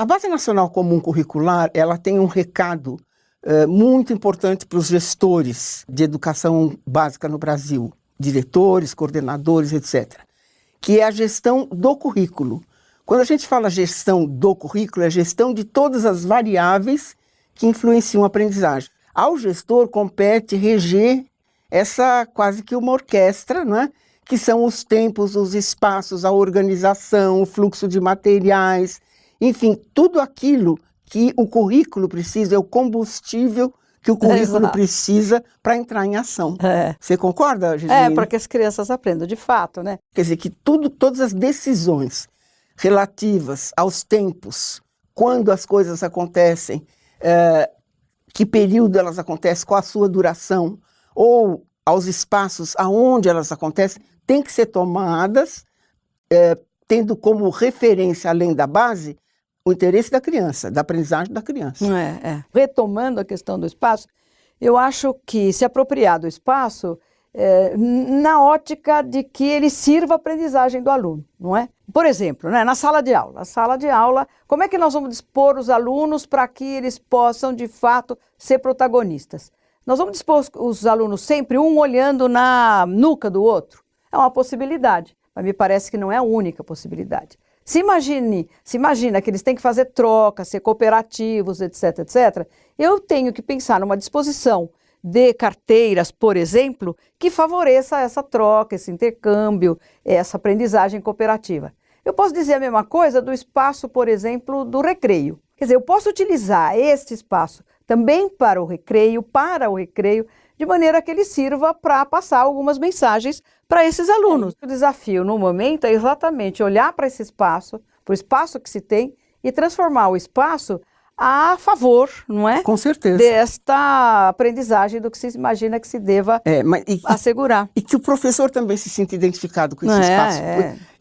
A Base Nacional Comum Curricular, ela tem um recado muito importante para os gestores de educação básica no Brasil, diretores, coordenadores, etc., que é a gestão do currículo. Quando a gente fala gestão do currículo, é gestão de todas as variáveis que influenciam a aprendizagem. Ao gestor compete reger essa quase que uma orquestra, não é? Que são os tempos, os espaços, a organização, o fluxo de materiais, enfim, tudo aquilo que o currículo precisa, é o combustível que o currículo precisa para entrar em ação. Você concorda, Giseline? Para que as crianças aprendam, de fato, né? Quer dizer, que todas as decisões relativas aos tempos, quando as coisas acontecem, que período elas acontecem, qual a sua duração, ou aos espaços aonde elas acontecem, têm que ser tomadas, tendo como referência, além da base, o interesse da criança, da aprendizagem da criança. Retomando a questão do espaço, eu acho que se apropriar do espaço na ótica de que ele sirva a aprendizagem do aluno, não é? Por exemplo, né, na sala de aula, como é que nós vamos dispor os alunos para que eles possam, de fato, ser protagonistas? Nós vamos dispor os alunos sempre um olhando na nuca do outro? É uma possibilidade, mas me parece que não é a única possibilidade. Se imagina que eles têm que fazer trocas, ser cooperativos, etc., etc., eu tenho que pensar numa disposição de carteiras, por exemplo, que favoreça essa troca, esse intercâmbio, essa aprendizagem cooperativa. Eu posso dizer a mesma coisa do espaço, por exemplo, do recreio. Quer dizer, eu posso utilizar este espaço também para o recreio, de maneira que ele sirva para passar algumas mensagens para esses alunos. O desafio no momento é exatamente olhar para esse espaço, para o espaço que se tem, e transformar o espaço a favor, não é? Com certeza. Desta aprendizagem do que se imagina que se deva assegurar. E que o professor também se sinta identificado com esse espaço.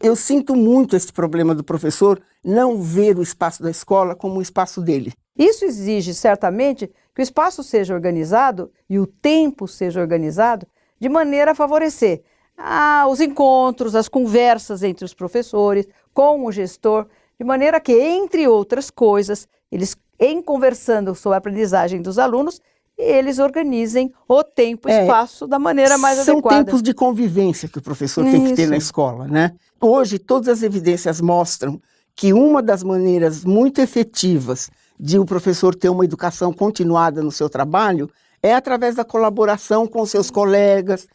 Eu sinto muito esse problema do professor não ver o espaço da escola como o espaço dele. Isso exige, certamente, que o espaço seja organizado e o tempo seja organizado de maneira a favorecer os encontros, as conversas entre os professores, com o gestor, de maneira que, entre outras coisas, eles, em conversando sobre a aprendizagem dos alunos, eles organizem o tempo e espaço da maneira mais adequada. São tempos de convivência que o professor tem que ter na escola, né? Hoje, todas as evidências mostram que uma das maneiras muito efetivas de o professor ter uma educação continuada no seu trabalho é através da colaboração com seus colegas,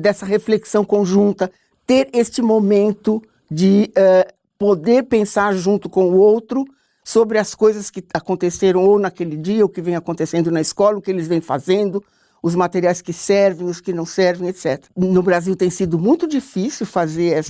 dessa reflexão conjunta, ter este momento de poder pensar junto com o outro sobre as coisas que aconteceram ou naquele dia, o que vem acontecendo na escola, o que eles vêm fazendo, os materiais que servem, os que não servem, etc. No Brasil tem sido muito difícil fazer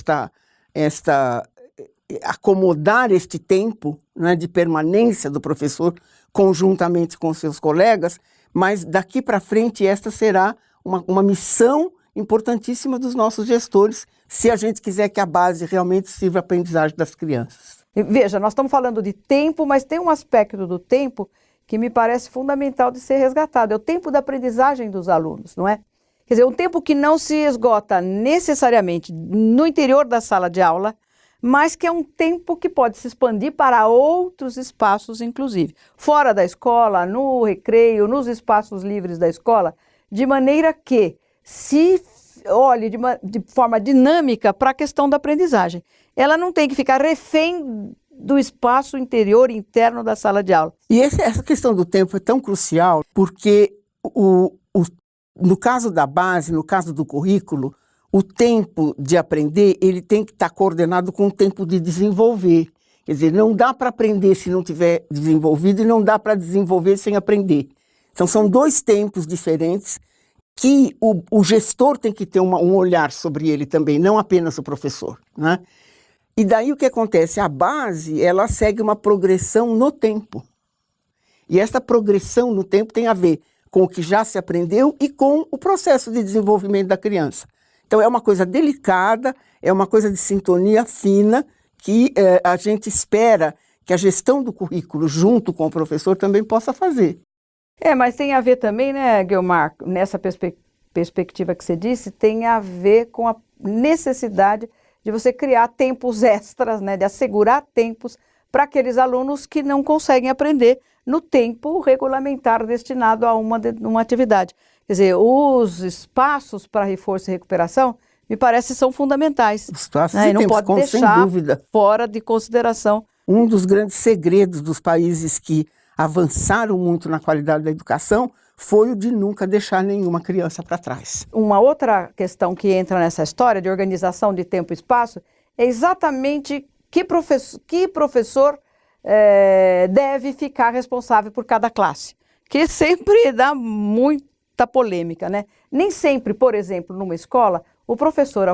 acomodar este tempo, né, de permanência do professor conjuntamente com seus colegas, mas daqui para frente esta será uma missão importantíssima dos nossos gestores, se a gente quiser que a base realmente sirva a aprendizagem das crianças. Veja, nós estamos falando de tempo, mas tem um aspecto do tempo que me parece fundamental de ser resgatado, é o tempo da aprendizagem dos alunos, não é? Quer dizer, um tempo que não se esgota necessariamente no interior da sala de aula, mas que é um tempo que pode se expandir para outros espaços, inclusive. Fora da escola, no recreio, nos espaços livres da escola, de maneira que se olhe de forma dinâmica para a questão da aprendizagem. Ela não tem que ficar refém do espaço interior, interno da sala de aula. E essa questão do tempo é tão crucial, porque no caso da base, no caso do currículo, o tempo de aprender, ele tem que estar coordenado com o tempo de desenvolver. Quer dizer, não dá para aprender se não tiver desenvolvido e não dá para desenvolver sem aprender. Então, são dois tempos diferentes que o gestor tem que ter um olhar sobre ele também, não apenas o professor, né? E daí o que acontece? A base, ela segue uma progressão no tempo. E essa progressão no tempo tem a ver com o que já se aprendeu e com o processo de desenvolvimento da criança. Então, é uma coisa delicada, é uma coisa de sintonia fina, que a gente espera que a gestão do currículo, junto com o professor, também possa fazer. Mas tem a ver também, né, Guilmar, nessa perspectiva que você disse, tem a ver com a necessidade de você criar tempos extras, né, de assegurar tempos para aqueles alunos que não conseguem aprender no tempo regulamentar destinado a uma atividade. Quer dizer, os espaços para reforço e recuperação, me parece, são fundamentais. Os espaços Né? E e não tempos, pode deixar sem dúvida. fora de consideração. Um dos grandes segredos dos países que avançaram muito na qualidade da educação foi o de nunca deixar nenhuma criança para trás. Uma outra questão que entra nessa história de organização de tempo e espaço é exatamente que professor deve ficar responsável por cada classe, que sempre dá muita polêmica, né? Nem sempre, por exemplo, numa escola, o professor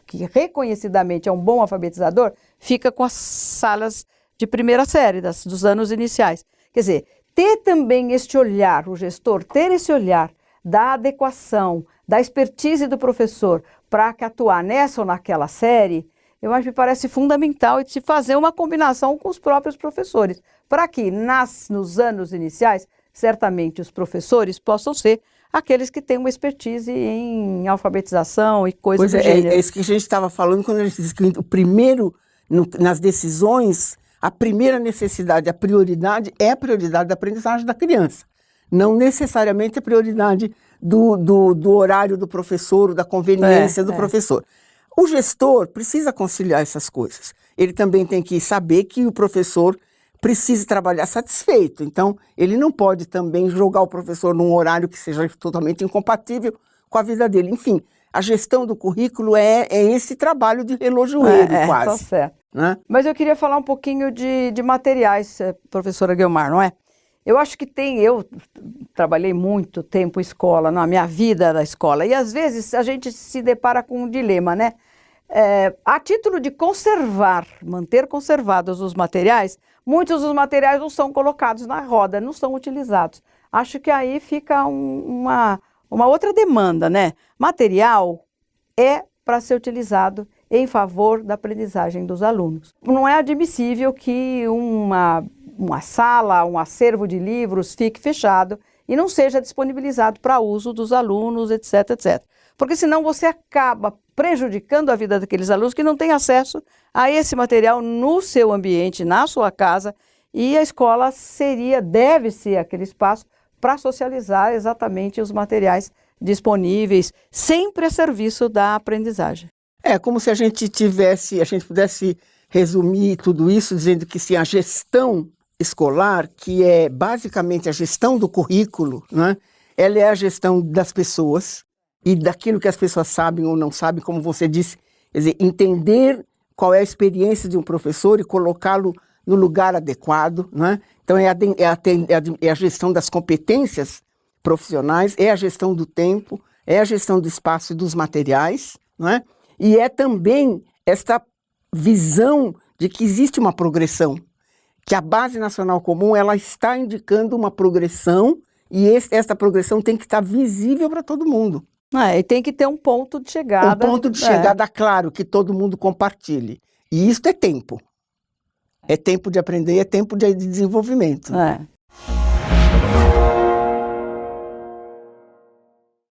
que reconhecidamente é um bom alfabetizador, fica com as salas de primeira série, dos anos iniciais. Quer dizer, ter também este olhar, o gestor ter esse olhar da adequação, da expertise do professor para atuar nessa ou naquela série, eu acho que me parece fundamental e de se fazer uma combinação com os próprios professores, para que nos anos iniciais, certamente os professores possam ser aqueles que têm uma expertise em alfabetização e coisas do gênero. É isso que a gente estava falando quando a gente disse que o primeiro, nas decisões, a primeira necessidade, a prioridade é a prioridade da aprendizagem da criança. Não necessariamente a prioridade do horário do professor, da conveniência do professor. O gestor precisa conciliar essas coisas. Ele também tem que saber que o professor precisa trabalhar satisfeito. Então, ele não pode também jogar o professor num horário que seja totalmente incompatível com a vida dele. Enfim, a gestão do currículo é esse trabalho de relojoeiro, quase. Tá certo. Né? Mas eu queria falar um pouquinho de materiais, professora Guiomar, não é? Eu acho que eu trabalhei muito tempo em escola, na minha vida da escola, e às vezes a gente se depara com um dilema, né? A título de manter conservados os materiais, muitos dos materiais não são colocados na roda, não são utilizados. Acho que aí fica uma outra demanda, né? Material é para ser utilizado em favor da aprendizagem dos alunos. Não é admissível que uma sala, um acervo de livros fique fechado e não seja disponibilizado para uso dos alunos, etc, etc. Porque senão você acaba prejudicando a vida daqueles alunos que não têm acesso a esse material no seu ambiente, na sua casa, e a escola deve ser aquele espaço para socializar exatamente os materiais disponíveis, sempre a serviço da aprendizagem. É como se a gente pudesse resumir tudo isso dizendo que sim, a gestão escolar, que é basicamente a gestão do currículo, né? Ela é a gestão das pessoas e daquilo que as pessoas sabem ou não sabem, como você disse, quer dizer, entender qual é a experiência de um professor e colocá-lo no lugar adequado, né? Então é a gestão das competências profissionais, é a gestão do tempo, é a gestão do espaço e dos materiais, né? E é também esta visão de que existe uma progressão, que a Base Nacional Comum ela está indicando uma progressão e esta progressão tem que estar visível para todo mundo. E tem que ter um ponto de chegada. Um ponto de chegada, claro, que todo mundo compartilhe. E isso é tempo. É tempo de aprender, é tempo de desenvolvimento.